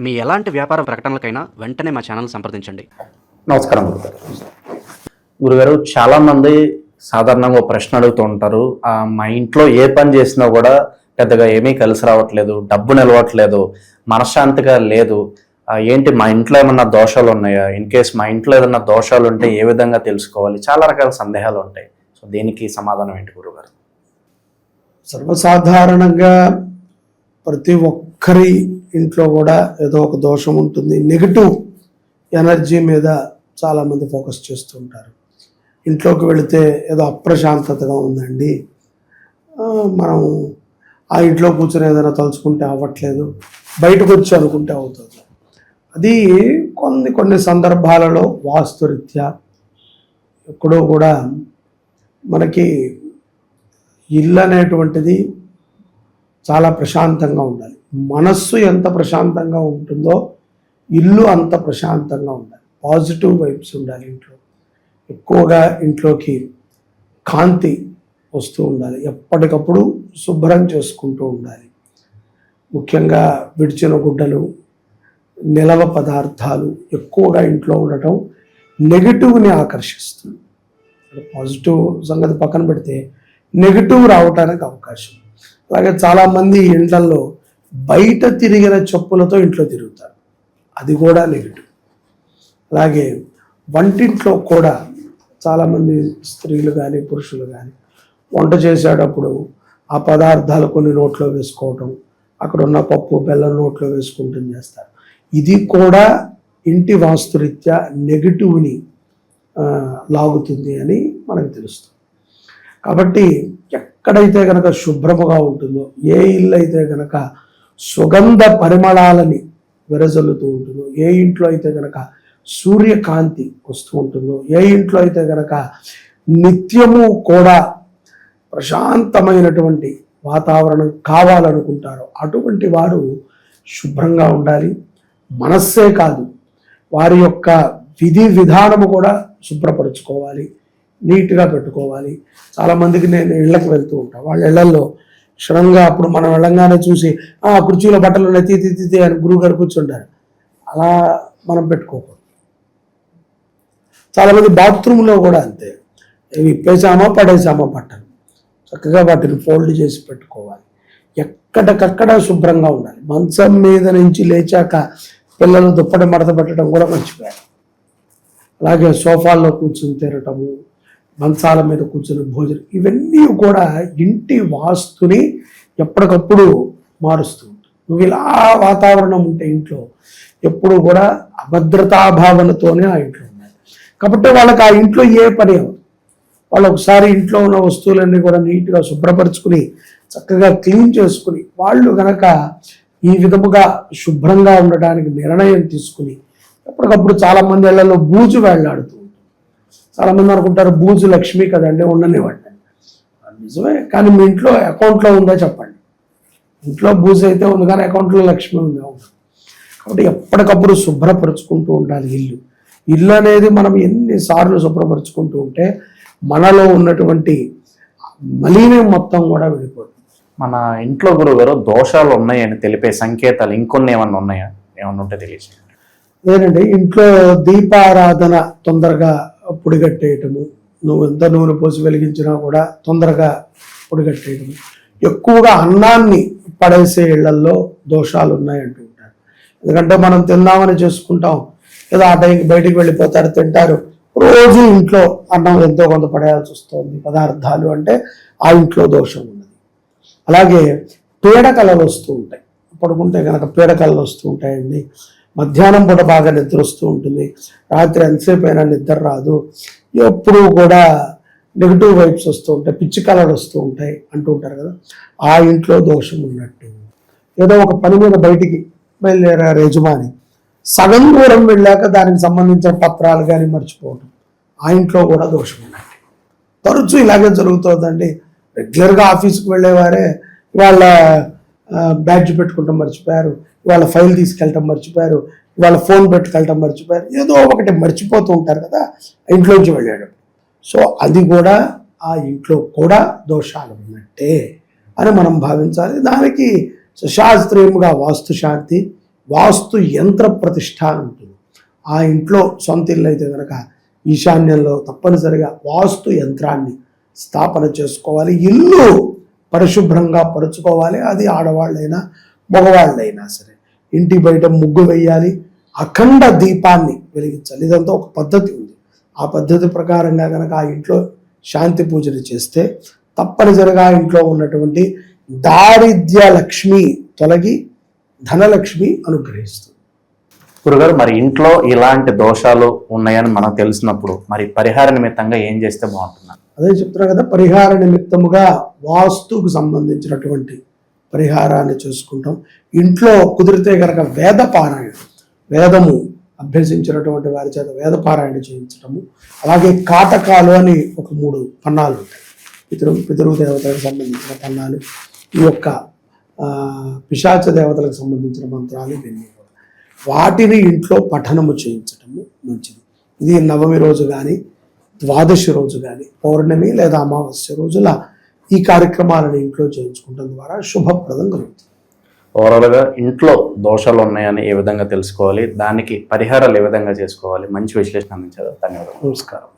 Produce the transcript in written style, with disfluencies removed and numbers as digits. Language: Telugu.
మీ ఎలాంటి వ్యాపార ప్రకటనలకైనా వెంటనే మా ఛానల్ సంప్రదించండి. నమస్కారం గురుగారు. గురుగారు, చాలామంది సాధారణంగా ఒక ప్రశ్న అడుగుతూ ఉంటారు. మా ఇంట్లో ఏ పని చేసినా కూడా పెద్దగా ఏమీ కలిసి రావట్లేదు, డబ్బు నిలవట్లేదు, మనశ్శాంతిగా లేదు. ఏంటి మా ఇంట్లో ఏమన్నా దోషాలు ఉన్నాయా? ఇన్ కేస్ మా ఇంట్లో ఏదన్నా దోషాలు ఉంటే ఏ విధంగా తెలుసుకోవాలి? చాలా రకాల సందేహాలు ఉంటాయి. సో దీనికి సమాధానం ఏంటి గురుగారు? సర్వసాధారణంగా ప్రతి ఒక్కరి ఇంట్లో కూడా ఏదో ఒక దోషం ఉంటుంది. నెగిటివ్ ఎనర్జీ మీద చాలామంది ఫోకస్ చేస్తూ ఉంటారు. ఇంట్లోకి వెళితే ఏదో అప్రశాంతతగా ఉందండి, మనం ఆ ఇంట్లో కూర్చొని ఏదైనా తలుచుకుంటే అవ్వట్లేదు, బయటకు వచ్చి అనుకుంటే అవుతుంది. అది కొన్ని సందర్భాలలో వాస్తురీత్యా ఎక్కడో కూడా మనకి ఇల్లు అనేటువంటిది చాలా ప్రశాంతంగా ఉండాలి. మనస్సు ఎంత ప్రశాంతంగా ఉంటుందో ఇల్లు అంత ప్రశాంతంగా ఉండాలి. పాజిటివ్ వైబ్స్ ఉండాలి ఇంట్లో. ఎక్కువగా ఇంట్లోకి కాంతి వస్తూ ఉండాలి. ఎప్పటికప్పుడు శుభ్రం చేసుకుంటూ ఉండాలి. ముఖ్యంగా విడిచిన గుడ్డలు, నిలవ పదార్థాలు ఎక్కువగా ఇంట్లో ఉండటం నెగిటివ్ని ఆకర్షిస్తుంది. పాజిటివ్ సంగతి పక్కన పెడితే నెగిటివ్ రావటానికి అవకాశం. అలాగే చాలామంది ఇండ్లల్లో బయట తిరిగిన చెప్పులతో ఇంట్లో తిరుగుతారు, అది కూడా నెగిటివ్. అలాగే వంటింట్లో కూడా చాలామంది స్త్రీలు కానీ పురుషులు కానీ వంట చేసేటప్పుడు ఆ పదార్థాలు కొన్ని నోట్లో వేసుకోవటం, అక్కడ ఉన్న పప్పు బెల్లం నోట్లో వేసుకుంటూ చేస్తారు. ఇది కూడా ఇంటి వాస్తురీత్యా నెగిటివ్ని లాగుతుంది అని మనకు తెలుస్తుంది. కాబట్టి ఎక్కడైతే కనుక శుభ్రముగా ఉంటుందో, ఏ ఇల్లు అయితే కనుక సుగంధ పరిమళాలని వెరజల్లుతూ ఉంటుందో, ఏ ఇంట్లో అయితే కనుక సూర్యకాంతి వస్తూ ఉంటుందో, ఏ ఇంట్లో అయితే కనుక నిత్యము కూడా ప్రశాంతమైనటువంటి వాతావరణం కావాలనుకుంటారో అటువంటి వారు శుభ్రంగా ఉండాలి. మనస్సే కాదు, వారి యొక్క విధి విధానము కూడా శుభ్రపరుచుకోవాలి, నీట్గా పెట్టుకోవాలి. చాలామందికి నేను ఇళ్ళకి వెళ్తూ ఉంటాను, వాళ్ళ ఇళ్లలో క్షణంగా అప్పుడు మనం వెళ్ళంగానే చూసి కుర్చీలో బట్టలు ఉన్నాయి తీతి అని గురువుగారు కూర్చుంటారు. అలా మనం పెట్టుకోకూడదు. చాలామంది బాత్రూంలో కూడా అంతే, ఇప్పేసామా పడేసామా బట్టలు, చక్కగా వాటిని ఫోల్డ్ చేసి పెట్టుకోవాలి. ఎక్కడికక్కడ శుభ్రంగా ఉండాలి. మంచం మీద నుంచి లేచాక పిల్లలు దుప్పటి మడత పెట్టడం కూడా మర్చిపోయారు. అలాగే సోఫాల్లో కూర్చుని తిరగటము, మంచాల మీద కూర్చుని భోజనం, ఇవన్నీ కూడా ఇంటి వాస్తుని ఎప్పటికప్పుడు మారుస్తూ ఉంటుంది. నువ్వు ఇలా వాతావరణం ఉంటే ఇంట్లో ఎప్పుడు కూడా అభద్రతాభావనతోనే ఆ ఇంట్లో ఉండాలి. కాబట్టి వాళ్ళకి ఆ ఇంట్లో ఏ పని అవ్వదు. వాళ్ళు ఒకసారి ఇంట్లో ఉన్న వస్తువులన్నీ కూడా నీట్గా శుభ్రపరచుకుని చక్కగా క్లీన్ చేసుకుని వాళ్ళు కనుక ఈ విధముగా శుభ్రంగా ఉండడానికి నిర్ణయం తీసుకుని ఎప్పటికప్పుడు చాలామంది ఇళ్లలో బూజు వేళ్లాడుతూ ఉంటారు. చాలామంది అనుకుంటారు బూజు లక్ష్మి కదండి ఉండనివ్వండి. నిజమే, కానీ మీ ఇంట్లో అకౌంట్లో ఉందా చెప్పండి. ఇంట్లో బూజు అయితే ఉంది కానీ అకౌంట్లో లక్ష్మి ఉందా? ఉంది. కాబట్టి ఎప్పటికప్పుడు శుభ్రపరుచుకుంటూ ఉండాలి ఇల్లు. ఇల్లు అనేది మనం ఎన్నిసార్లు శుభ్రపరుచుకుంటూ ఉంటే మనలో ఉన్నటువంటి మలినం మొత్తం కూడా వెళ్ళిపోతుంది. మన ఇంట్లో గురుగారు దోషాలు ఉన్నాయని తెలిపే సంకేతాలు ఇంకొన్ని ఏమన్నా ఉన్నాయా? ఏమన్నా ఉంటే తెలియజేయండి. లేదండి, ఇంట్లో దీపారాధన తొందరగా పొడిగట్టేయటము, నువ్వు ఎంత నూనె పోసి వెలిగించినా కూడా తొందరగా పొడిగట్టేయటము, ఎక్కువగా అన్నాన్ని పడేసే ఇళ్లల్లో దోషాలు ఉన్నాయంటూ ఉంటారు. ఎందుకంటే మనం తిందామని చేసుకుంటాం, ఏదో ఆ టైంకి బయటికి వెళ్ళిపోతారు, తింటారు. రోజు ఇంట్లో అన్నం ఎంతో కొంత పడేయాల్సి వస్తుంది పదార్థాలు, అంటే ఆ ఇంట్లో దోషం ఉన్నది. అలాగే పీడకలలు వస్తూ ఉంటాయి, పడుకుంటే కనుక పీడకలలు వస్తూ ఉంటాయండి. మధ్యాహ్నం పూట బాగా నిద్ర వస్తూ ఉంటుంది, రాత్రి ఎంతసేపు అయినా నిద్ర రాదు, ఎప్పుడూ కూడా నెగిటివ్ వైబ్స్ వస్తూ ఉంటాయి, పిచ్చి కలలు వస్తూ ఉంటాయి అంటూ ఉంటారు కదా, ఆ ఇంట్లో దోషం ఉన్నట్టు. ఏదో ఒక పని మీద బయటికి బయలుదేరారు యజమాని, సగం దూరం వెళ్ళాక దానికి సంబంధించిన పత్రాలు కానీ మర్చిపోవటం, ఆ ఇంట్లో కూడా దోషం ఉన్నట్టు. తరచూ ఇలాగే జరుగుతుందండి. రెగ్యులర్గా ఆఫీస్కి వెళ్ళేవారే వాళ్ళ బ్యాడ్జ్ పెట్టుకుంటాం మర్చిపోయారు, వాళ్ళ ఫైల్ తీసుకెళ్ళటం మర్చిపోయారు, వాళ్ళ ఫోన్ పెట్టుకెళ్ళటం మర్చిపోయారు, ఏదో ఒకటి మర్చిపోతూ ఉంటారు కదా ఇంట్లోంచి వెళ్ళాడు. సో అది కూడా ఆ ఇంట్లో కూడా దోషాలు ఉన్నట్టే అని మనం భావించాలి. దానికి శాస్త్రీయంగా వాస్తు శాంతి వాస్తు యంత్ర ప్రతిష్ఠ అని ఉంటుంది. ఆ ఇంట్లో సొంత ఇల్లు అయితే కనుక ఈశాన్యంలో తప్పనిసరిగా వాస్తు యంత్రాన్ని స్థాపన చేసుకోవాలి. ఇల్లు పరిశుభ్రంగా పరుచుకోవాలి. అది ఆడవాళ్ళైనా మగవాళ్ళైనా సరే. ఇంటి బయట ముగ్గు వేయాలి, అఖండ దీపాన్ని వెలిగించాలి. ఇదంతా ఒక పద్ధతి ఉంది. ఆ పద్ధతి ప్రకారంగా కనుక ఆ ఇంట్లో శాంతి పూజలు చేస్తే తప్పనిసరిగా ఇంట్లో ఉన్నటువంటి దారిద్ర్య లక్ష్మి తొలగి ధనలక్ష్మి అనుగ్రహిస్తుంది. గురుగారు, మరి ఇంట్లో ఇలాంటి దోషాలు ఉన్నాయని మనకు తెలిసినప్పుడు మరి పరిహార నిమిత్తంగా ఏం చేస్తే బాగుంటుంది? అదే చెప్తున్నా కదా, పరిహార నిమిత్తముగా వాస్తుకు సంబంధించినటువంటి పరిహారాన్ని చూసుకుంటాం. ఇంట్లో కుదిరితే కనుక వేదము అభ్యసించినటువంటి వారి చేత వేదపారాయణ చేయించటము, అలాగే కాటకాలు అని ఒక 3 పన్నాలు ఉంటాయి. పితృదేవతలకు సంబంధించిన పన్నాలు, ఈ యొక్క పిశాచ దేవతలకు సంబంధించిన మంత్రాలు, ఇవన్నీ కూడా వాటిని ఇంట్లో పఠనము చేయించటము మంచిది. ఇది నవమి రోజు కానీ, ద్వాదశి రోజు కానీ, పౌర్ణమి లేదా అమావాస్య రోజుల ఈ కార్యక్రమాలను ఇంట్లో చేయించుకోవడం ద్వారా శుభప్రదం కలుగుతుంది. ఓవరాల్గా ఇంట్లో దోషాలు ఉన్నాయని ఏ విధంగా తెలుసుకోవాలి, దానికి పరిహారాలు ఏ విధంగా చేసుకోవాలి, మంచి విశ్లేషణ అందించారు. ధన్యవాదాలు. నమస్కారం.